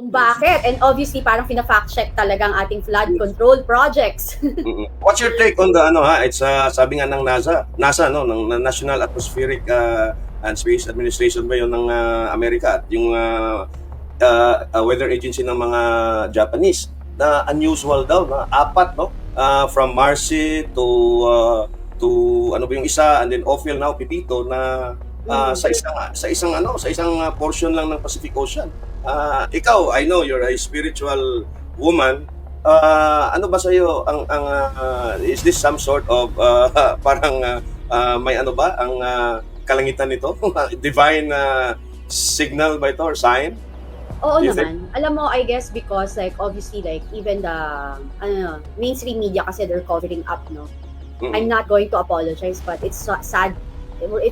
kung bakit. And obviously, parang fina-fact check talaga ang ating flood control projects. What's your take on the it's sabi nga ng NASA no, ng National Atmospheric and Space Administration ba 'yon ng Amerika at yung weather agency ng mga Japanese na unusual daw na apat no, from Marcy to ano ba yung isa, and then Ophel now Pipito na sa isang portion lang ng Pacific Ocean. Ikaw, I know you're a spiritual woman. Ano ba sa'yo is this some sort of parang may ano ba ang kalangitan nito? Divine signal ba ito or sign? Oo You naman. Alam mo, I guess because like obviously like even the mainstream media kasi they're covering up, no. I'm not going to apologize, but it's sad. We're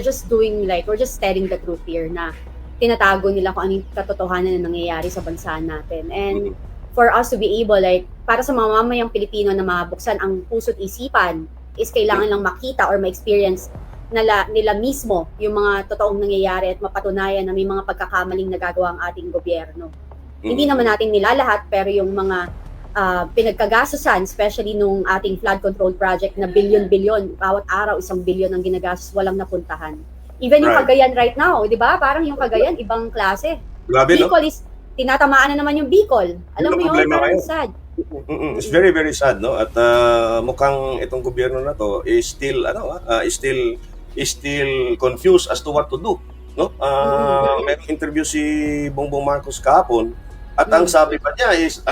just doing like we're just telling the truth here na tinatago nila kung ano yung katotohanan na nangyayari sa bansa natin. And for us to be able, like, para sa mga mamayang Pilipino na mabuksan ang puso't isipan, is kailangan lang makita or ma-experience nila mismo yung mga totoong nangyayari at mapatunayan na may mga pagkakamaling nagagawa ang ating gobyerno. Hindi naman natin nilalahat, pero yung mga pinagkagastusan, especially nung ating flood control project na bilyon-bilyon, bawat araw 1 bilyon ang ginagastos, walang napuntahan. Even yung Cagayan right now, di ba? Parang yung Cagayan, ibang klase. Grabe, Bicol is, tinatamaan na naman yung Bicol. Alam mo yun, parang sad. It's very, very sad, no? At mukhang itong gobyerno na to is still, is still confused as to what to do, no? May interview si Bongbong Marcos kahapon, at ang sabi pa niya is,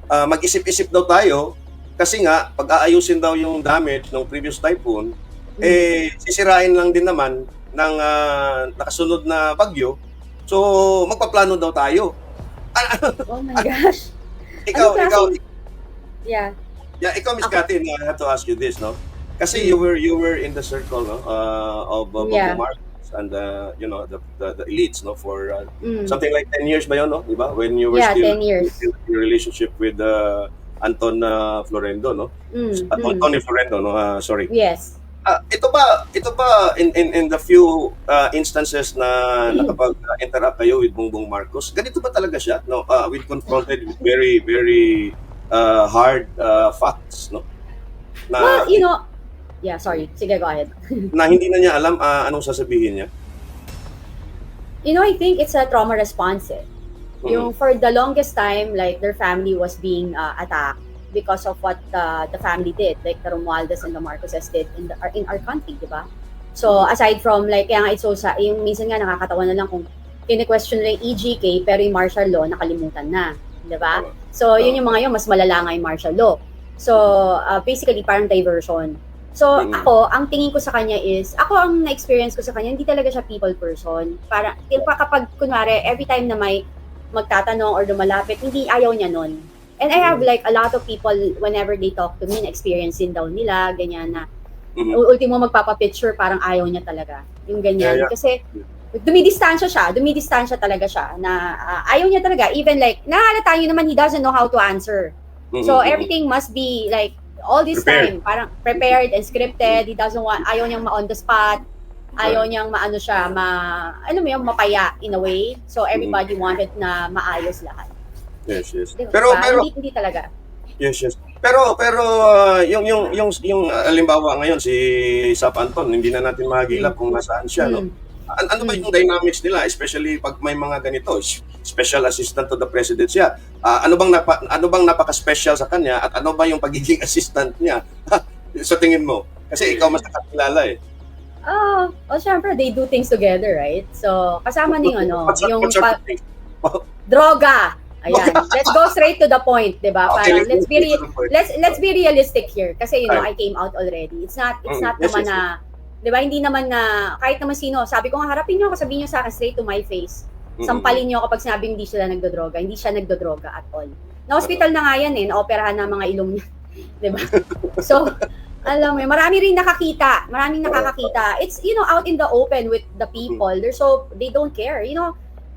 mag-isip-isip daw tayo, kasi nga, pag-aayusin daw yung damage ng previous typhoon, sisirain lang din naman ng nakasunod na bagyo. So, magpaplano daw tayo. Oh my gosh. Ikaw, Yeah, ikaw, Miss Cathy, I have to ask you this, no? Kasi you were in the circle, no, of Bongbong Marcos and the elites, no, for something like 10 years ba yun, no? Diba? When you were still 10 years. in your relationship with Anton Florendo, no? Tony Florendo, no? Sorry. Yes. Ito ba in the few instances na nakapag-interact kayo with Bongbong Marcos, ganito ba talaga siya, no? We're confronted with very, very hard facts, no? Na, Well, yeah, sorry. Sige, go ahead. na hindi na niya alam anong sasabihin niya. I think it's a trauma response. Yung for the longest time, like their family was being attacked because of what the family did, like the Romualdez and the Marcoses did in our country, di ba? So aside from like, kaya nga it's so yung minsan nga nakakatawa na lang kung kine-question nila yung EGK pero yung martial law nakalimutan na, di ba? So yun yung mga yun, mas malala nga yung martial law. So basically parang diversion. So ako, ang tingin ko sa kanya is, ako ang na-experience ko sa kanya, hindi talaga siya people person. Para kapag kunwari, every time na may magtatanong or lumalapit, hindi ayaw niya nun. And I have like a lot of people, whenever they talk to me, na-experience din daw nila, ganyan na, ultimo magpapapicture, parang ayaw niya talaga. Yung ganyan. Kasi, dumidistansya talaga siya, na ayaw niya talaga. Even like, nahalata nyo naman, he doesn't know how to answer. So, everything must be like, all this time, parang prepared and scripted. He doesn't want, ayaw niyang ma-on the spot. Ayaw niyang maano siya, mapaya in a way. So, everybody wanted na maayos lahat. Yes. Diba? Pero hindi talaga. Yes. Pero yung halimbawa ngayon si Sap Anton, hindi na natin mahagilap kung nasaan siya, no? Ano ba yung dynamics nila, especially pag may mga ganito, special assistant to the president siya. Ano bang napaka-special sa kanya at ano ba yung pagiging assistant niya? Sa tingin mo? Kasi ikaw mas nakakilala eh. Syempre, they do things together, right? So, kasama ning What's your thing? droga. Ayan, let's go straight to the point, 'di ba? Okay, Parang let's be realistic here kasi I came out already. It's not naman na, 'di ba? Hindi naman na kahit naman sino, sabi ko nga harapin niyo ako, sabihin niyo sa akin straight to my face. Sampalin niyo ako pag sinabing hindi sila nagdodroga. Hindi siya nagdodroga at all. Na-hospital na nga yan naoperahan na mga ilong niya. 'Di ba? So, alam mo, maraming nakakakita. It's, out in the open with the people. They don't care,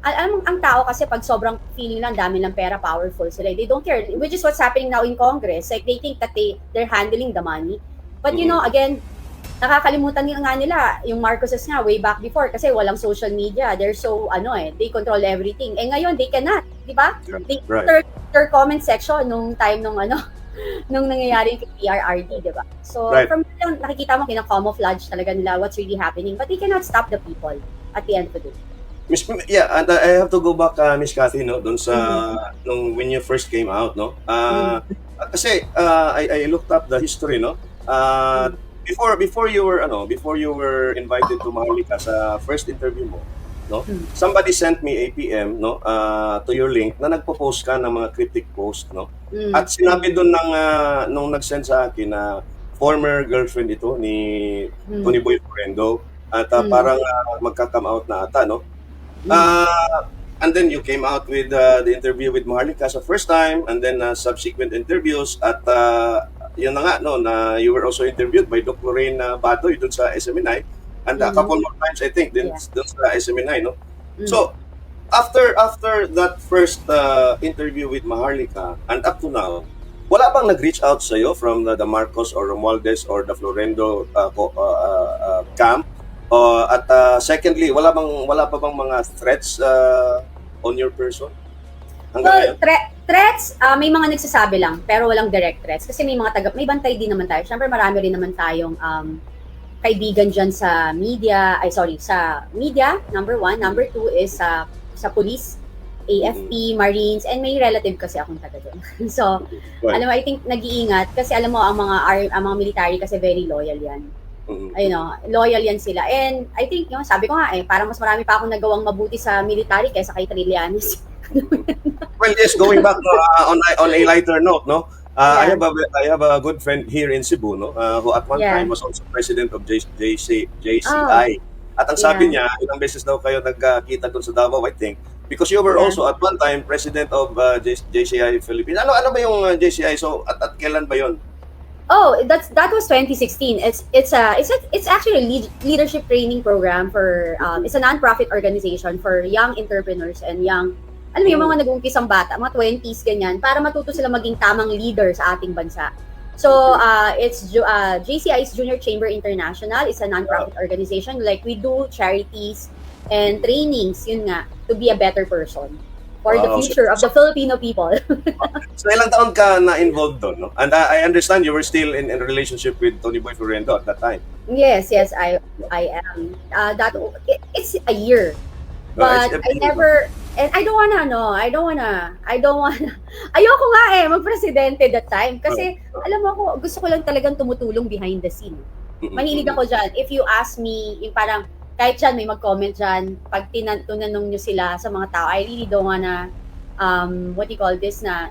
Alam mo, ang tao kasi pag sobrang feeling lang, dami lang pera, powerful sila. They don't care, which is what's happening now in Congress. Like, they think that they're handling the money. But, again, nakakalimutan nga nila yung Marcoses nga way back before kasi walang social media. They're so they control everything. Ngayon they cannot, di ba? They their comment section nung time nung nung nangyayari yung PRRD, di ba? So from there, nakikita mo kina-camouflage talaga nila what's really happening, but they cannot stop the people at the end of the day. And I have to go back, Miss Cathy, no, doon sa nung when you first came out, no. Kasi I looked up the history, no. Before you were invited to Maharlika sa first interview mo, no. Somebody sent me APM, no, to your link na nagpo-post ka ng mga cryptic post, no. At sinabi doon nung nag-send sa akin na former girlfriend ito ni Tony Boy Florendo at parang magka-come out na ata, no. And then you came out with the interview with Maharlika sa first time, and then subsequent interviews at yun na nga, no, na you were also interviewed by Dr. Lorraine Batoy dun sa SMNI, and a couple more times I think dun sa SMNI, no. So after that first interview with Maharlika and up to now, wala bang nag-reach out sa iyo from the Marcos or Romualdez or the Florendo camp? At secondly, wala pa bang mga threats on your person? Threats, may mga nagsasabi lang, pero walang direct threats. Kasi may may bantay din naman tayo. Siyempre marami rin naman tayong kaibigan dyan sa media, sa media, number 1. Number 2 is sa police, AFP, Marines, and may relative kasi akong taga doon. So, alam mo, I think nag-iingat kasi alam mo, ang mga military kasi very loyal yan. Loyal yan sila. And I think, sabi ko nga parang mas marami pa akong nagawang mabuti sa military kaysa kay Trillanes. Well, yes, going back on a lighter note, no? I have a good friend here in Cebu, no? Who at one time was also president of JCI. At ang sabi niya, ilang beses daw kayo nagkita doon sa Davao, I think, because you were also at one time president of JCI Philippines. Ano ba yung JCI? So at kailan ba 'yon? Oh, that was 2016. It's actually a leadership training program for it's a non-profit organization for young entrepreneurs and young, alam mo yung mga nag-uumpisang bata, mga 20s ganyan, para matuto sila maging tamang leader sa ating bansa. So it's JCI's Junior Chamber International. It's a non-profit organization. Like we do charities and trainings, yun nga, to be a better person for the future of the Filipino people. So ilang taon ka na-involved doon, no? And I understand you were still in a relationship with Tony Boy Florendo at that time. Yes, I am. It's a year. But I never, and I don't wanna, ayoko nga magpresidente that time. Kasi, alam mo ako, gusto ko lang talagang tumutulong behind the scene. Mahilig ako dyan. If you ask me, yung parang, kahit dyan, may mag-comment dyan, pag tinanong nyo sila sa mga tao, I really don't wanna, na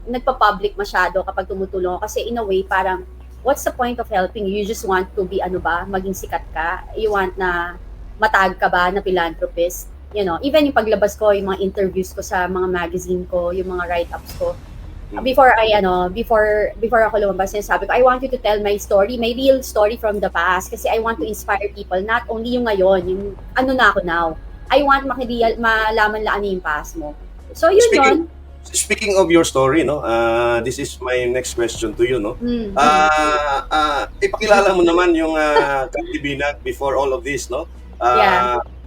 nagpa-public masyado kapag tumutulong ako. Kasi in a way, parang, what's the point of helping? You just want to be, maging sikat ka? You want na matag ka ba na philanthropist? Even yung paglabas ko, yung mga interviews ko sa mga magazine ko, yung mga write-ups ko, before ako lumabas, sabi ko, I want you to tell my story, my real story from the past, kasi I want to inspire people, not only yung ngayon, yung na ako now. I want malaman lang yung past mo. So yun. Speaking of your story, no, this is my next question to you, no. Ipakilala mo naman yung Cathy Binag before all of this, no.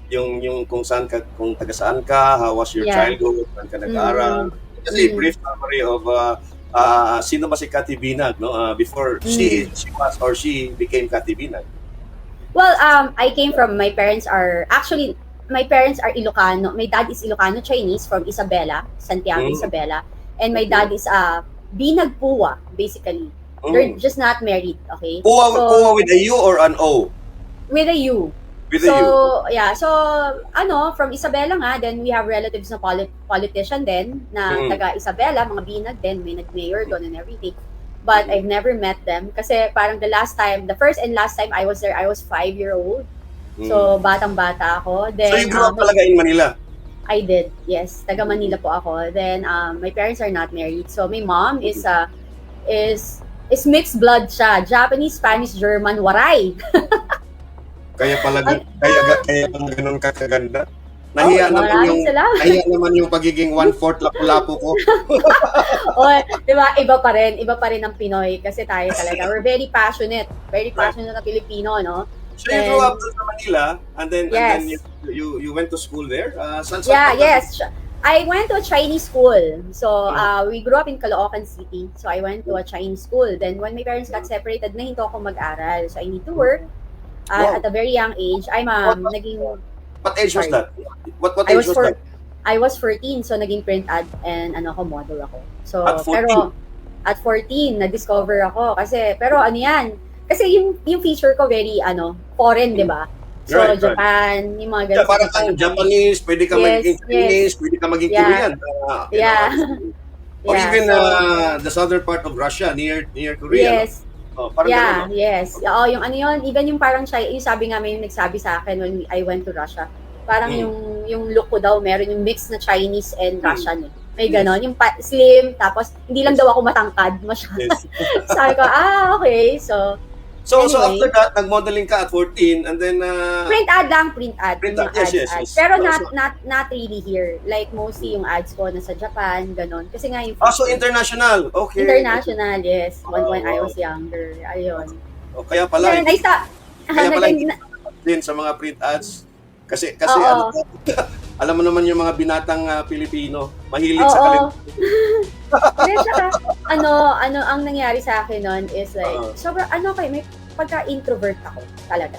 Yung kung taga saan ka, how was your childhood, saan ka nag-aaral. Kasi brief summary of sino ba si Cathy Binag, no? Before she became Cathy Binag. Well, I came from, my parents are Ilocano. My dad is Ilocano Chinese from Isabela, Santiago, Isabela. And my dad is Binag Puwa, basically. They're just not married, okay? Puwa with a U or an O? With a U. From Isabela nga, then we have relatives na politician din, na taga Isabela, mga Binag din, may nag-mayor doon and everything. But I've never met them, kasi parang the first and last time I was there, I was 5-year-old. So, batang-bata ako. Then, so you grew up talaga in Manila? I did, yes. Taga Manila po ako. Then, my parents are not married. So, my mom is mixed blood siya. Japanese, Spanish, German, waray. Kaya pala ganun ka kaganda? Nahiya naman maraming yung salamat. nahiya naman yung pagiging 1/4 lapu-lapu ko. O, di ba, iba pa rin ang Pinoy kasi tayo talaga, we're very Right. passionate na Pilipino, no? So you grew up sa Manila and then Yes. you went to school there. Saan Yeah, ka- yes. I went to a Chinese school. So, we grew up in Caloocan City. So, I went to a Chinese school. Then, when my parents got separated, nahinto ako mag-aral. So, I need to work Wow. at a very young age. I'm naging, What age was Sorry. that? What I age was was that? I was 14, so naging print ad and model ako. So, At 14? pero at 14, na-discover ako. Pero ano yan, kasi yung feature ko very, foreign, di ba? So, Right. Japan, yung mga Yeah, ganun. parang Japanese, pwede ka Yes, maging Chinese, pwede ka maging Yeah. Korean. Yeah. Or Yeah, even so, the southern part of Russia, near Korea. yes. No? Parang Yeah, ganun, no? yes. Oo, yung ano yun, even yung parang yung sabi nga may nagsabi sa akin when I went to Russia, parang yung look ko daw, meron yung mix na Chinese and Russian eh. May ganon, yung slim, tapos hindi lang daw ako matangkad masyado. Yes. Sabi ko, okay, so, So Anyway. after that, nag-modeling ka at 14 and then print ad lang, Print yung ad, yes, ads, yes, ads. yes. Pero So- not really here. Like, mostly yung ads ko nasa Japan, ganon. Kasi nga yung so international. Okay. international, yes. When I wow. was younger, ayun. Kaya pala, Then, kaya pala naging- din sa mga print ads. Kasi Oo. alam mo naman yung mga binatang Pilipino, mahilig sa Oo. kalendaryo. Hindi, tsaka, ang nangyari sa akin nun is like, Oo. sobrang, may pagka-introvert ako talaga.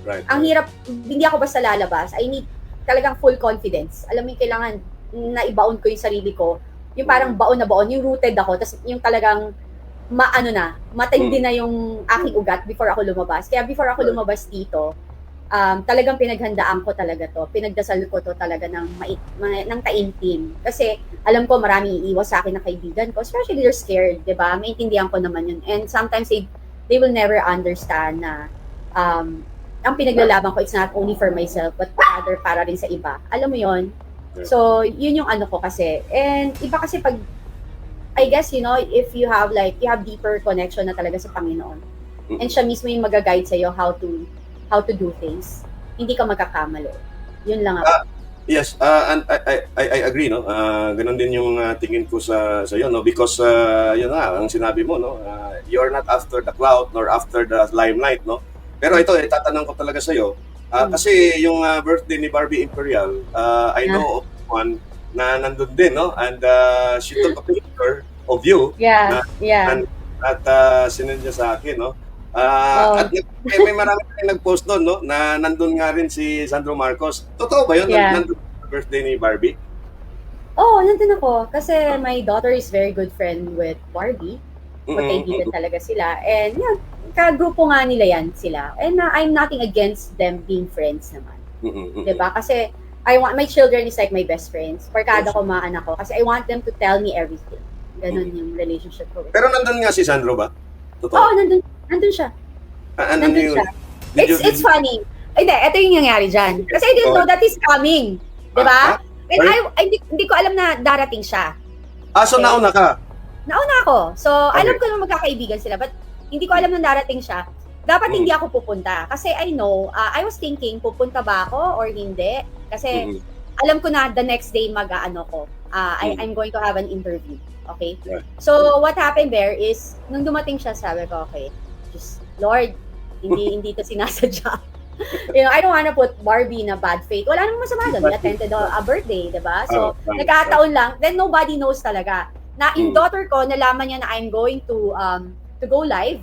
Right. Ang hirap, hindi ako basta lalabas. I need talagang full confidence. Alam mo yung kailangan na ibaon ko yung sarili ko. Yung parang baon na baon, yung rooted ako, tapos yung talagang matindi na yung aking ugat before ako lumabas. Kaya before ako Right. lumabas dito, talagang pinaghandaan ko talaga to. Pinagdasal ko to talaga ng taimtim. Kasi alam ko maraming iiwas sa akin na kaibigan ko, especially they're scared, 'di ba? Maintindihan ko naman yun. And sometimes they will never understand na ang pinaglalaban ko, it's not only for myself, but rather para rin sa iba. Alam mo yon. So, yun yung ano ko kasi. And iba kasi pag, I guess, if you have deeper connection na talaga sa Panginoon. And siya mismo yung mag-guide sa'yo how to do things. Hindi ka magkakamali. Yun lang ako. Yes, and I agree, no. Ganun din yung tingin ko sa iyo, no, because yun nga ang sinabi mo, no. You are not after the clout nor after the limelight, no. Pero ito, itatanong ko talaga sa iyo, kasi yung birthday ni Barbie Imperial, I know of one na nandun din, no, and she took a picture of you. Yeah. At sinend niya sa akin, no. At may marami rin nag-post doon, no, na nandun nga rin si Sandro Marcos. Totoo ba yun? Yeah. Nandun sa birthday ni Barbie? Nandun ako. Kasi my daughter is very good friend with Barbie. Magkaibigan talaga sila. And yan, kagrupo nga nila yan sila. And I'm nothing against them being friends naman. Diba? Kasi my children is like my best friends. Parkada ko mga anak ko. Kasi I want them to tell me everything. Ganun yung relationship ko with Pero nandun nga si Sandro ba? Totoo? Oo, nandun siya. Nandun siya. It's funny. Hindi, ito yung nangyari dyan. Kasi I didn't know that he's coming. Diba? And hindi ko alam na darating siya. So nauna ka? Nauna ako. So, alam ko na magkakaibigan sila. But hindi ko alam na darating siya. Dapat hindi ako pupunta. Kasi I know, I was thinking, pupunta ba ako or hindi? Kasi alam ko na the next day mag-ano ko. I'm going to have an interview. Okay? Right. So, what happened there is, nung dumating siya, sabi ko, okay, just, Lord, hindi to sinasadya. I don't wanna put Barbie na bad faith. Wala namang masama doon. We attended a birthday, diba? So, nagkataon lang. Then, nobody knows talaga. Na yung daughter ko, nalaman niya na I'm going to go live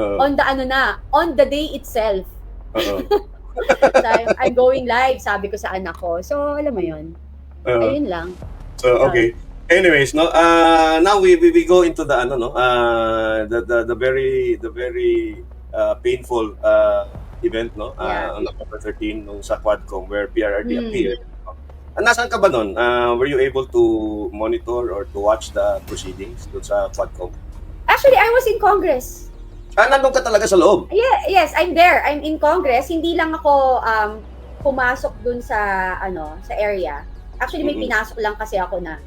on the day itself. So, I'm going live, sabi ko sa anak ko. So, alam mo yun. Ayun lang. So, okay. Anyways, no. Now we go into the the very painful event, no. On October 13 nung sa Quadcom where PRRD appeared. Nasaan ka ba nun? Were you able to monitor or to watch the proceedings doon sa Quadcom? Actually, I was in Congress. Nandun ka talaga sa loob? Yes, I'm there. I'm in Congress. Hindi lang ako pumasok dun sa area. Actually, may pinasok lang kasi ako na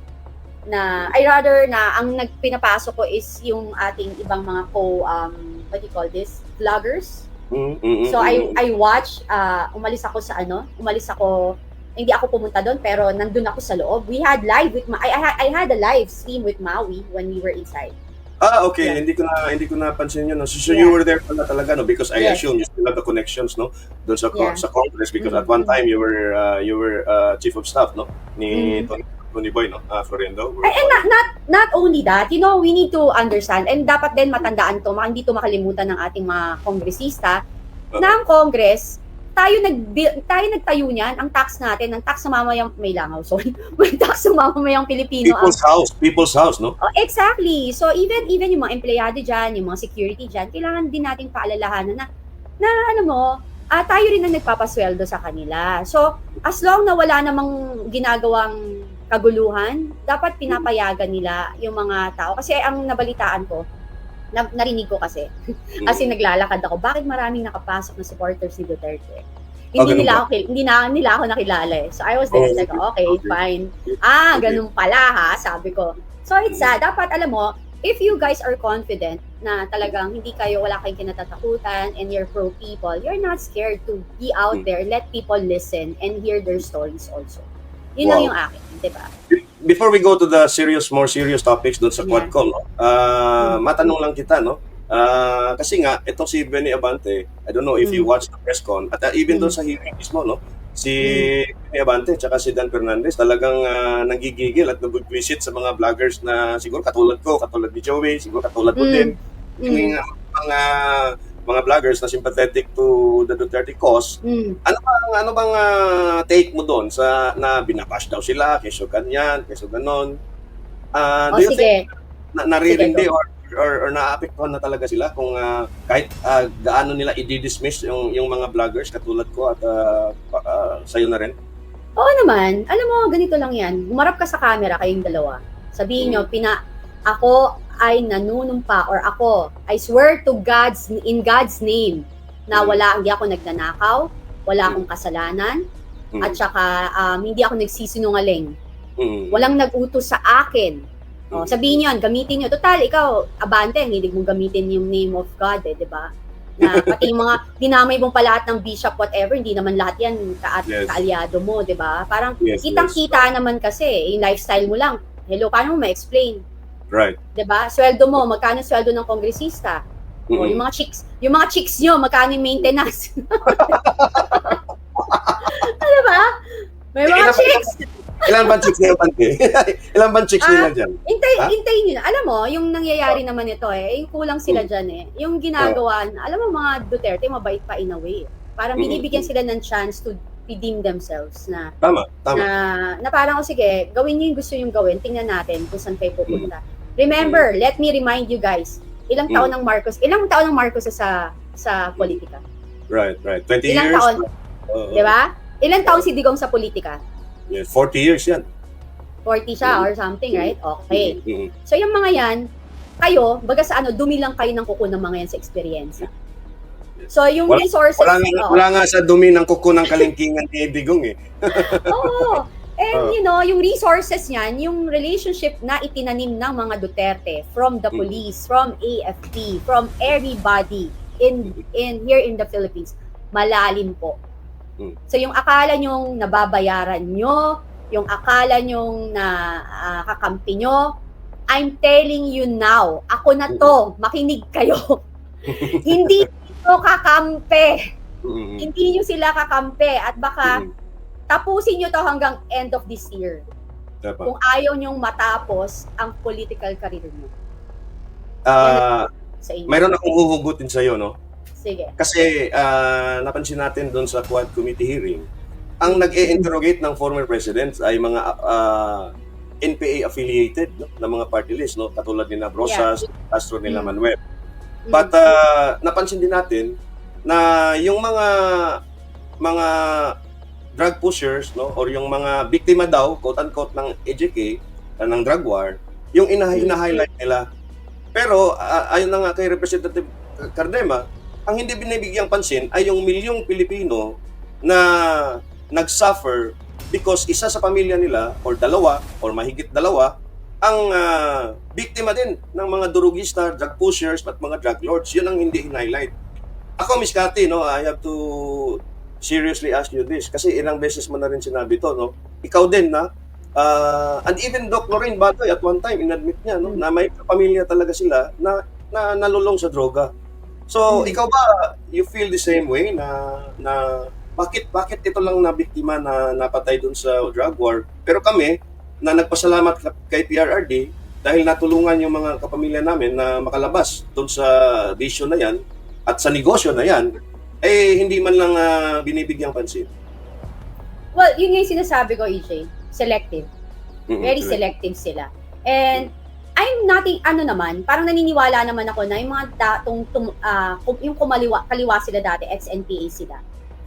I rather na ang pinapasok ko is yung ating ibang mga what do you call this? Vloggers. So I watch, umalis ako hindi ako pumunta doon, pero nandun ako sa loob. We had live with I had a live stream with Maui when we were inside. Okay. Yeah. Hindi ko napansin yun. No? So Yeah. you were there pala talaga, no? Because I Yes. assume you still have the connections, no? Doon sa Yeah. sa Congress, because at Mhm. one time you were chief of staff, no? Ni Mhm. Tony Boy, no? Florendo. And not only that, you know, we need to understand, and dapat din matandaan to, hindi to makalimutan ng ating mga kongresista, na ang Congress, tayo nagtayo niyan, ang tax natin, ang tax ng mamamayang, may langaw, sorry, ang tax ng mamamayang Pilipino. People's house, no? Oh, exactly. So even yung mga empleyado dyan, yung mga security dyan, kailangan din natin paalalahanan na ano mo, tayo rin ang nagpapasweldo sa kanila. So as long na wala namang ginagawang kaguluhan, dapat pinapayagan nila yung mga tao. Kasi ang nabalitaan ko, narinig ko kasi, as in naglalakad ako, bakit maraming nakapasok na supporters ni Duterte? Hindi nila ako nakilala eh. So I was there, like, okay, fine. Ganun pala ha, sabi ko. So it's dapat alam mo, if you guys are confident na talagang wala kayong kinatatakutan and you're pro people, you're not scared to be out there, let people listen and hear their stories also. Yun lang yung akin, di ba? Before we go to the more serious topics doon sa Quadcom, no? Matanong lang kita, no? Kasi nga, itong si Benny Abante, I don't know if you watched the press con, at even doon sa hearing mismo, no? Si Benny Abante at si Dan Fernandez talagang nanggigigil at nabubwisit sa mga vloggers na siguro katulad ko, katulad ni Joey, siguro katulad mo din. Yung mga vloggers na sympathetic to the Duterte cause. Ano bang take mo doon sa na binabash daw sila, keso ganyan, keso ganon? Do you think naririndi or naapektuhan na talaga sila kung kahit gaano nila i-dismiss yung mga vloggers katulad ko at sa'yo na rin? Oo naman. Alam mo, ganito lang yan. Humarap ka sa camera, kayong dalawa. Sabihin nyo, ako ay nanunumpa or I swear to in God's name na hindi ako nagnanakaw, wala akong kasalanan, at saka hindi ako nagsisinungaling. Walang nag-utos sa akin. Sabihin nyo, gamitin nyo. Total, ikaw, Abante, hindi mong gamitin yung name of God, di ba? Na pati yung mga dinamay mong palahat ng bishop, whatever, hindi naman lahat yan kaalyado mo, di ba? Parang kitang-kita naman kasi, yung lifestyle mo lang. Hello, paano mo ma-explain? Right. 'Di ba? Sweldo mo, magkano sweldo ng kongresista? O yung mga chicks nyo, magkano yung maintenance? Ano ba? May mga chicks. Ilan bang chicks nila Pante? Ilan bang chicks nila diyan? Hintayin niyo na. Alam mo, yung nangyayari naman ito yung kulang sila diyan Yung ginagawa, alam mo mga Duterte mabait pa in a way. Parang binibigyan sila ng chance to redeem themselves na Tama. Na parang sige, gawin niyo yung gusto niyo gawin, tingnan natin kung saan kayo pupunta. Remember, let me remind you guys, ilang taon ng Marcos sa politika? Right. 20 ilang years. Taon, di ba? Ilang taon si Digong sa politika? 40 years yan. 40 siya or something, right? Okay. So yung mga yan, kayo, baga sa dumi lang kayo ng kuko ng mga yan sa experience. So yung resources... Wala nga sa dumi ng kuko ng kalingkingan ni Digong Oo. And yung resources niyan, yung relationship na itinanim ng mga Duterte from the police, from AFP, from everybody in here in the Philippines, malalim po. So yung akala nyong nababayaran nyo, yung akala nyong kakampi nyo, I'm telling you now, ako na to, makinig kayo. Hindi ito kakampi. Hindi nyo sila kakampi at baka tapusin nyo to hanggang end of this year. Kung ayaw nyong matapos ang political career nyo. Mayroon akong huhugutin sa'yo, no? Sige. Kasi napansin natin doon sa Quad Committee hearing, ang nag-i-interrogate ng former presidents ay mga NPA affiliated na mga party list, no? Katulad ni Brosas, Castro, nila Manuel. But napansin din natin na yung mga drug pushers, no, or yung mga biktima daw, quote-unquote, ng EJK, ng drug war, yung ina-highlight nila. Pero ayon na nga kay Representative Cardema, ang hindi binibigyang pansin ay yung milyong Pilipino na nag-suffer because isa sa pamilya nila, or dalawa, or mahigit dalawa, ang biktima din ng mga durugista, drug pushers, at mga drug lords. Yun ang hindi highlight. Ako, Miss Cathy, no, I have to seriously ask you this, kasi ilang beses mo na rin sinabi to, no? Ikaw din na, and even Doc Lorraine Batoy at one time, inadmit niya, no, na may pamilya talaga sila na nalulong sa droga. So, ikaw ba, you feel the same way na bakit ito lang na biktima na napatay dun sa drug war? Pero kami, na nagpasalamat kay PRRD dahil natulungan yung mga kapamilya namin na makalabas dun sa bisyo na yan at sa negosyo na yan, eh hindi man lang binibigyang pansin. Well, yun nga yung sinasabi ko, EJ. Selective. Very selective sila. And I'm nothing, parang naniniwala naman ako na yung mga yung kaliwa sila dati, ex-NPA sila.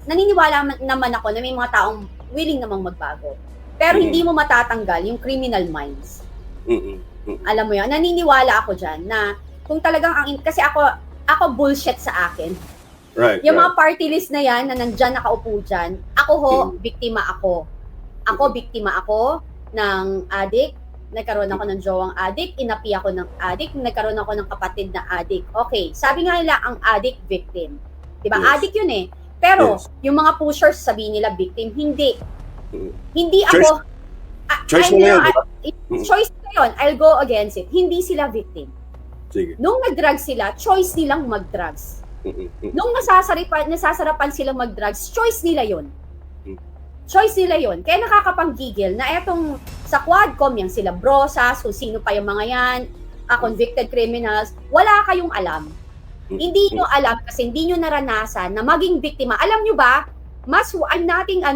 Naniniwala naman ako na may mga taong willing namang magbago. Pero hindi mo matatanggal yung criminal minds. Alam mo yan, naniniwala ako dyan na kung talagang kasi ako bullshit sa akin. Right. Yung mga party list na yan, na nandyan nakaupo dyan, biktima ako. Biktima ako ng addict, nagkaroon ako ng jowang addict, inapi ako ng addict, nagkaroon ako ng kapatid na addict. Okay, sabi nga nila ang addict victim. Diba? Yes. Addict yun eh. Pero, yung mga pushers, sabihin nila victim, hindi. Hindi ako, choice mo yun, diba? Choice na yun, I'll go against it. Hindi sila victim. Sige. Nung nag-drugs sila, choice nilang mag-drugs. Nung nasasarapan silang mag-drugs, choice nila yun. Choice nila yun. Kaya nakakapanggigil na etong sa Quadcom, yung sila Brosas, kung sino pa yung mga yan, convicted criminals, wala kayong alam. Hindi nyo alam kasi hindi nyo naranasan na maging biktima. Alam nyo ba, I'm nothing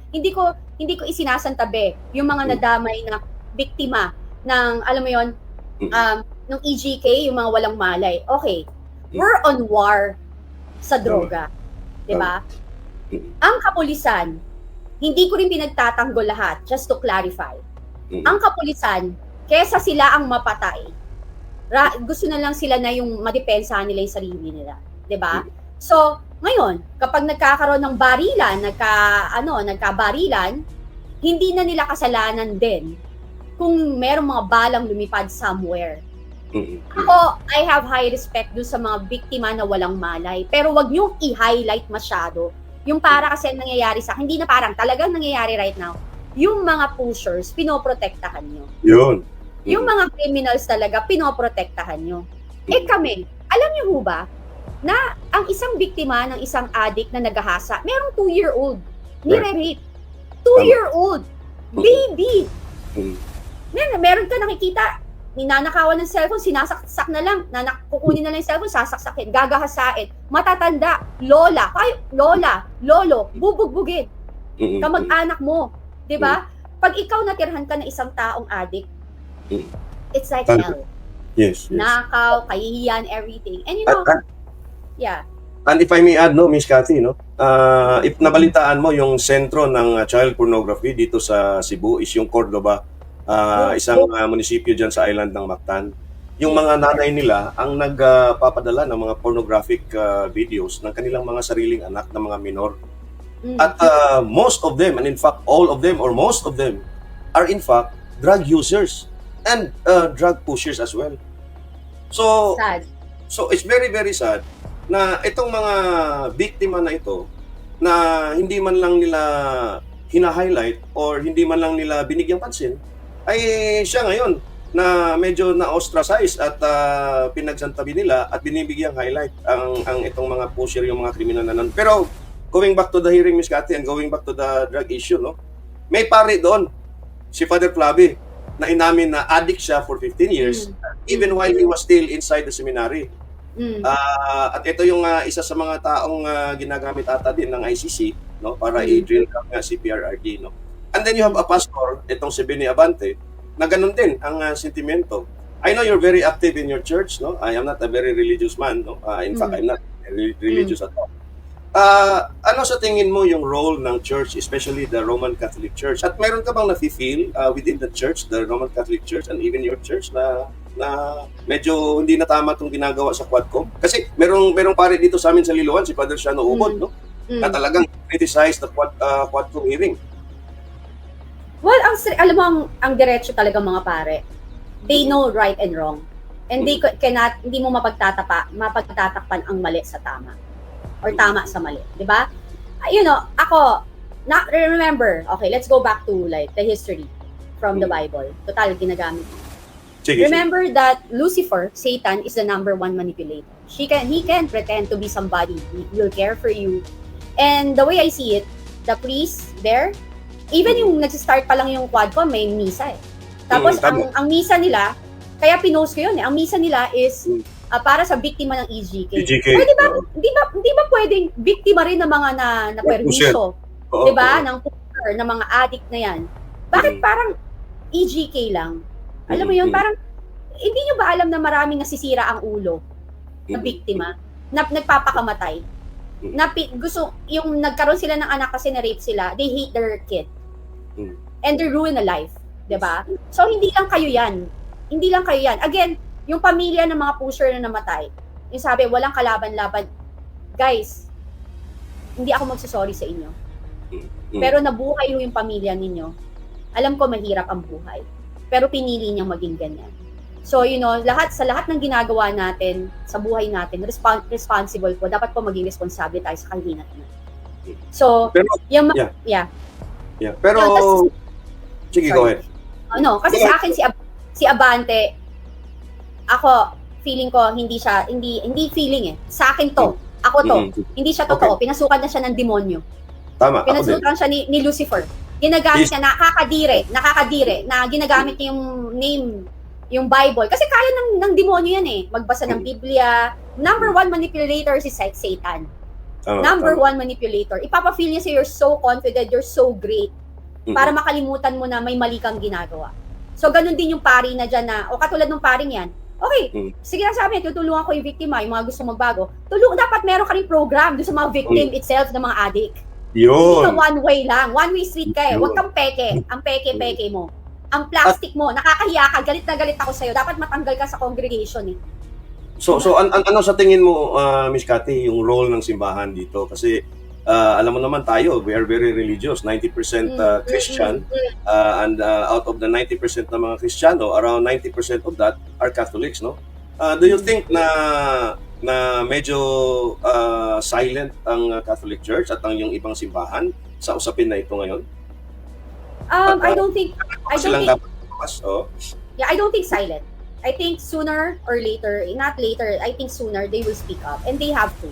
hindi ko isinasantabi yung mga nadamay na biktima ng, alam mo yon, ng EGK, yung mga walang malay. Okay, we're on war sa droga. Diba? Ang kapulisan, hindi ko rin pinagtatanggol lahat, just to clarify. Ang kapulisan, kesa sila ang mapatay, gusto na lang sila na yung madepensahan nila yung sarili nila. Diba? So, ngayon, kapag nagkakaroon ng barilan, nagkabarilan, hindi na nila kasalanan din kung merong mga balang lumipad somewhere. Ako, I have high respect dun sa mga biktima na walang malay. Pero wag niyong i-highlight masyado. Yung para kasi nangyayari sa, hindi na parang talagang nangyayari right now. Yung mga pushers, pinoprotektahan nyo. Yun. Yung mga criminals talaga, pinoprotektahan nyo. Eh kami, alam niyo ho ba, na ang isang biktima ng isang addict na naghahasa, merong 2-year-old, nire-rape. 2-year-old, baby. Meron ka nakikita, ninanakawan ng cellphone, sinasaksak na lang, kukunin na lang yung cellphone, sasaksakin, gagahasain, matatanda, lolo, bubugbugin, kamag-anak mo, di ba? Pag ikaw natirhan ka ng isang taong addict, it's like hell. Yes. Nakaw, kahihiyan, everything. And you know, yeah. And if I may add, no, Miss Cathy, no, if nabalitaan mo yung sentro ng child pornography dito sa Cebu is yung Cordoba, isang munisipyo dyan sa island ng Mactan. Yung mga nanay nila ang nagpapadala ng mga pornographic videos ng kanilang mga sariling anak na mga minor. At most of them, and in fact all of them or most of them are in fact drug users and drug pushers as well. So sad. So it's very very sad na itong mga biktima na ito na hindi man lang nila hina-highlight or hindi man lang nila binigyang pansin, ay siya ngayon na medyo na-ostracize at pinagsantabi nila at binibigyang highlight ang itong mga pusher, yung mga kriminal na nan. Pero going back to the hearing, Ms. Cathy, and going back to the drug issue, no, may pare doon, si Father Flavi, na inamin na addict siya for 15 years, even while he was still inside the seminary. At ito yung isa sa mga taong ginagamit ata din ng ICC, no, para i-drill down nga si PRRD, no. And then you have a pastor, itong si Benny Abante, na ganun din ang sentimento. I know you're very active in your church, no. I am not a very religious man, no. In fact, I'm not religious at all. Ano sa tingin mo yung role ng church, especially the Roman Catholic Church? At meron ka bang nafe-feel within the church, the Roman Catholic Church, and even your church na medyo hindi na tama itong ginagawa sa Quadcom? Kasi merong pare dito sa amin sa Liloan, si Father Shano Ubod, no? Na talagang criticize the Quadcom hearing. Well, alam mo, ang diretso talaga mga pare, they know right and wrong. And hindi mo mapagtatakpan ang mali sa tama. Or tama sa mali, di ba? ako, remember, okay, let's go back to like the history from the Bible. Total, ginagamit. Sige, Remember that Lucifer, Satan, is the number one manipulator. He can pretend to be somebody. He will care for you. And the way I see it, the priest there, even yung nagsistart pa lang yung Quadcom, may misa eh. Tapos ang misa nila, kaya pinost ko yun eh, ang misa nila is para sa biktima ng EGK. Pwede ba, hindi ba pwedeng biktima rin ng mga na perwisyo? Di ba? Ng pusher, ng mga addict na yan. Bakit parang EGK lang? Alam mo yun, parang hindi nyo ba alam na maraming nasisira ang ulo na biktima, na nagpapakamatay? Gusto, yung nagkaroon sila ng anak kasi na-rape sila, they hate their kid. And they ruin a life. Diba? So, hindi lang kayo yan. Hindi lang kayo yan. Again, yung pamilya ng mga pusher na namatay, yung sabi, walang kalaban-laban. Guys, hindi ako magsasorry sa inyo. Pero nabuhay yung pamilya ninyo. Alam ko mahirap ang buhay. Pero pinili niyang maging ganyan. So, sa lahat ng ginagawa natin sa buhay natin, responsible po, dapat po maging responsable tayo sa kahinatnan. So, pero, yeah. Pero, sige, go ahead. Kasi sa akin si Abante, ako feeling ko hindi feeling eh. Sa akin to, ako to. Hindi siya totoo. Okay. Pinasukan na siya ng demonyo. Tama. Pinasukan siya ni Lucifer. Ginagamit niya nakakadire na ginagamit niya yung name, yung Bible. Kasi kaya ng demonyo yan eh. Magbasa ng Biblia. Number one manipulator si Satan. Number one manipulator. Ipapa-feel niya you're so confident, you're so great. Para makalimutan mo na may mali kang ginagawa. So, ganun din yung pari na dyan na, katulad ng paring yan, okay, sige lang sabi, tutulungan ko yung biktima, yung mga gusto magbago. Dapat meron ka rin program doon sa mga victim itself ng mga addict. Yun. Hindi one way lang. One way street ka eh. Huwag kang peke. Ang peke mo. Ang plastic mo, nakakahiya ka, galit na galit ako sa'yo. Dapat matanggal ka sa congregation eh. So ano sa tingin mo, Miss Cathy, yung role ng simbahan dito? Kasi alam mo naman tayo, we are very religious, 90% Christian, and out of the 90% ng mga Kristiyano, around 90% of that are Catholics, no? Do you think na medyo silent ang Catholic Church at ang yung ibang simbahan sa usapin na ito ngayon? I don't think Yeah, I don't think silent. I think sooner or later, not later, I think sooner they will speak up, and they have to.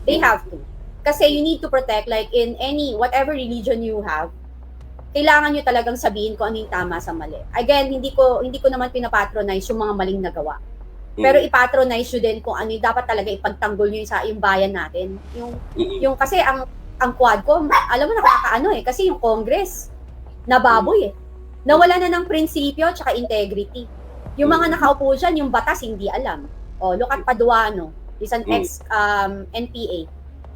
They have to. Kasi you need to protect, like in whatever religion you have, kailangan nyo talagang sabihin kung ano yung tama sa mali. Again, hindi ko naman pinapatronize yung mga maling nagawa. Pero ipatronize nyo din kung ano yung dapat talaga ipagtanggol nyo yung bayan natin. Yung kasi ang Quadcom, alam mo nakakaano eh, kasi yung Congress, nababoy eh. Nawala na ng prinsipyo tsaka integrity. Yung mga nakaupo dyan, yung batas hindi alam. Look at Paduano, is an ex-NPA.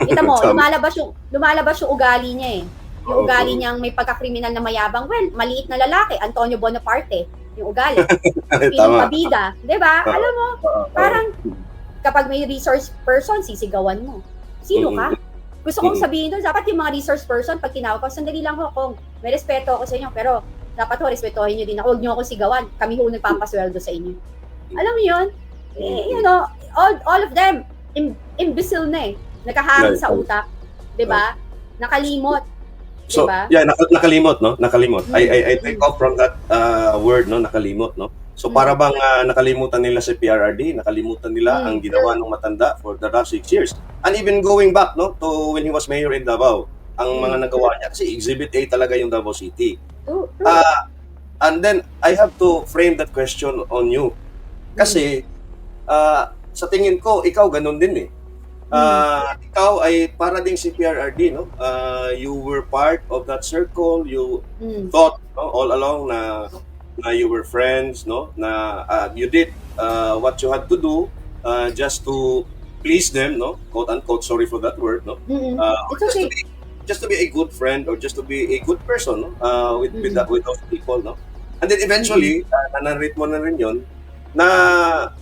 Kita mo, lumalabas yung ugali niya eh. Yung ugali niyang may pagkakriminal na mayabang. Well, maliit na lalaki, Antonio Bonaparte, yung ugali. Piling pabida. Diba? Alam mo, parang kapag may resource person, sisigawan mo. Sino ka? Gusto kong sabihin doon, dapat yung mga resource person, pag tinawag ko, sandali lang ho, kung may respeto ako sa inyo, pero dapat ho, respetohin nyo din ako. Huwag nyo ako sigawan. Kami ho nagpapasweldo sa inyo. Alam mo yun? All of them, imbecile na eh. Nakahangin sa utak. Diba? Nakalimot. So, diba? yeah, nakalimot, no? Nakalimot. I take off from that word, no? Nakalimot, no? So, para bang nakalimutan nila si PRRD, nakalimutan nila ang ginawa ng matanda for the last 6 years. And even going back, no? To when he was mayor in Davao, ang mga nagawa niya. Kasi Exhibit A talaga yung Davao City. And then, I have to frame that question on you. Kasi, sa tingin ko, ikaw ganun din eh. Ikaw ay para ding si PRRD, no? You were part of that circle. You thought, no, all along na you were friends, no? Na you did what you had to do just to please them, no? Quote unquote, sorry for that word, no? It's okay. Just to be a good friend or just to be a good person, no? With those people, no? And then eventually, na-narrate mo na rin yun, na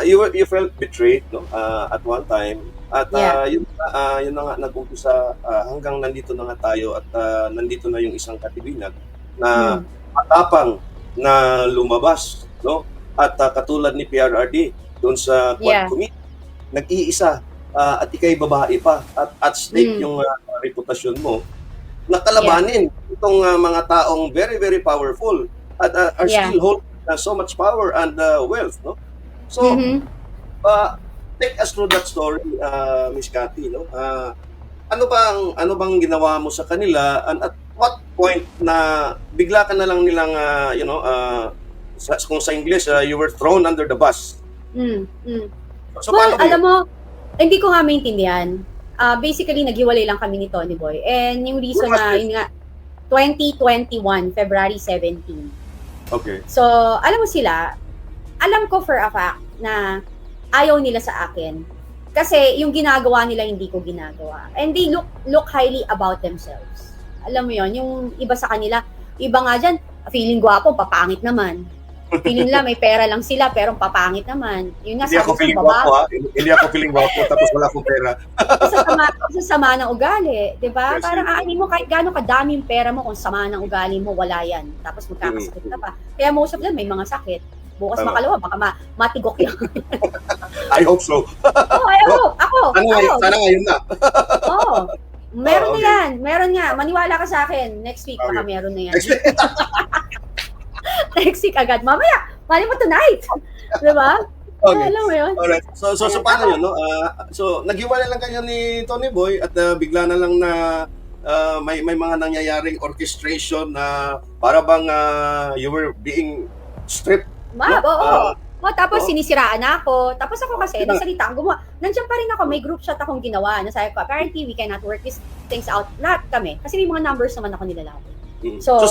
you felt betrayed, no? At one time. At yun na nga nag-umpisa hanggang nandito na nga tayo at nandito na yung isang katibinan na matapang na lumabas, no? At katulad ni PRRD doon sa Quad Committee, nag-iisa at ikay babae pa at stake yung reputasyon mo, nakalabanin itong mga taong very, very powerful at are still holding so much power and wealth, no? So, take us through that story, Miss Cathy, no? Ano bang ginawa mo sa kanila, and at what point na bigla ka na lang nilang kung sa English, you were thrown under the bus? So, well, alam mo, hindi ko nga maintindihan. Basically, naghiwalay lang kami ni Tony Boy. And yung reason na, yun nga, 2021, February 17. Okay. So, alam mo sila, alam ko for a fact na ayaw nila sa akin. Kasi yung ginagawa nila, hindi ko ginagawa. And they look highly about themselves. Alam mo yon, yung iba sa kanila, iba nga dyan, feeling gwapo, papangit naman. Feeling nila may pera lang sila, pero papangit naman. Yun nga, hindi ako feeling gwapo, ha? Hindi ako feeling gwapo, tapos wala akong pera. Sa sama ng ugali, di ba? Yes, parang aanin mo, kahit gano'ng kadaming pera mo, kung sama ng ugali mo, wala yan. Tapos magkakasakit ka pa. Kaya most of them, may mga sakit. Bukas makalawa, baka matigok yan. I hope so. Ako. Sana ngayon na. Meron na yan. Meron nga. Maniwala ka sa akin. Next week, baka meron na yan. Next week agad. Mamaya, mali mo tonight. Diba? Okay. Alam mo yun? Alright. So paano yun, no? So, naghiwalay lang kayo ni Tony Boy at bigla na lang na may mga nangyayaring orchestration na para bang you were being stripped. Tapos sinisiraan ako. Tapos ako kasi, nasalita ako, nandiyan pa rin ako, may group chat akong ginawa. Nasabi ko, apparently, we cannot work these things out. Lahat kami. Kasi may mga numbers naman ako nilalaki. So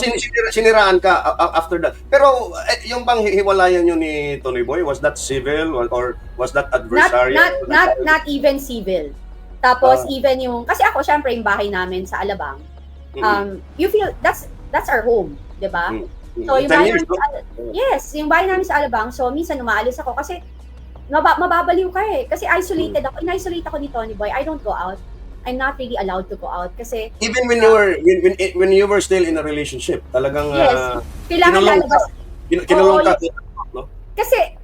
siniraan ka after that. Pero yung bang hiwalayan nyo ni Tony Boy, was that civil or was that adversarial? Not even civil. Tapos even yung, kasi ako syempre yung bahay namin sa Alabang, you feel, that's our home, di ba? So yung bahay namin, yung bahay namin sa Alabang, so minsan umaalis ako kasi mababaliw ka eh. Kasi isolated ako, in-isolate ako ni Tony Boy, I don't go out. I'm not really allowed to go out kasi even when you were still in a relationship, talagang kailangan lalabas. Kinulong ka, no? Kasi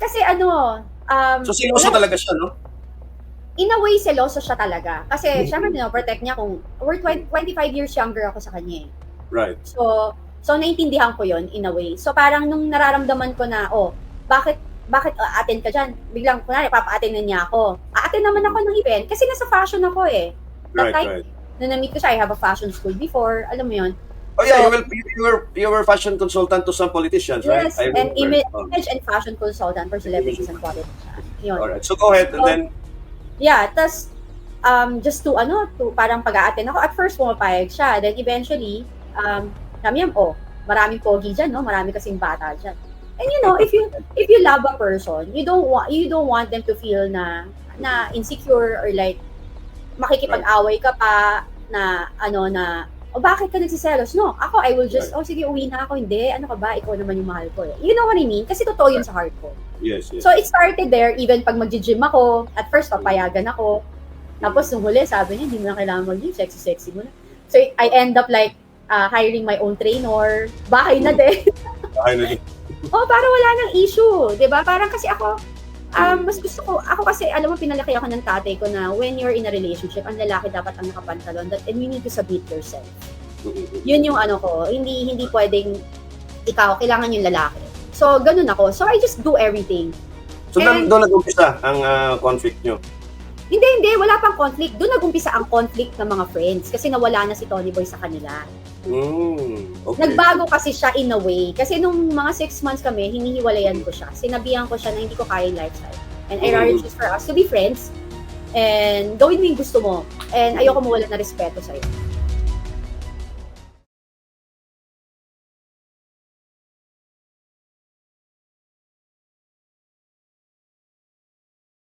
so seloso talaga siya, no? In a way, seloso siya talaga. Kasi syempre protect niya kung we're 25 years younger ako sa kanya. Right. So naintindihan ko 'yon in a way. So parang nung nararamdaman ko na bakit attend ka dyan? Biglang kunwari papa-attend na niya ako. A-attend naman ako ng event kasi nasa fashion ako eh. Right. Nung na-meet ko siya, I have a fashion school before. Alam mo yun? Oh yeah, you were fashion consultant to some politicians, right? Yes, and image and fashion consultant for celebrities and politicians. Yun. Alright, so go ahead and then... Yeah, tas just to parang pag-a-attend ako. At first, pumapayag siya. Then eventually, maraming pogi dyan, no? Marami kasing bata dyan. And if you love a person, you don't want them to feel na insecure or like makikipag-away ka pa na bakit ka nagsiselos? No, ako I will just sige, uwi na ako. Hindi, ano ka ba? Ikaw naman yung mahal ko. You know what I mean? Kasi totoo yun sa heart ko. Yes. So it started there, even pag mag-gym ako, at first papayagan ako. Tapos nung huli, sabi niya, hindi mo na kailangan mag-gym, sexy mo na. So I end up like hiring my own trainer. Bahay na din. Para wala nang issue, 'di ba? Parang kasi ako mas gusto ko, ako kasi alam mo, pinalaki ako ng tatay ko na when you're in a relationship, ang lalaki dapat ang nakapantalon, and you need to submit yourself. Yun yung hindi pwedeng ikaw, kailangan yung lalaki. So ganun ako. So I just do everything. So doon nag-umpisa ang conflict nyo? Hindi, wala pang conflict. Doon nag-umpisa ang conflict ng mga friends kasi nawala na si Tony Boy sa kanila. Okay. Nagbago kasi siya in a way. Kasi nung mga 6 months kami, hinihiwalayan ko siya. Sinabihan ko siya na hindi ko kaya yung lifestyle. And I rather choose for us to be friends and gawin mo yung gusto mo. And ayoko mawala na respeto sa'yo.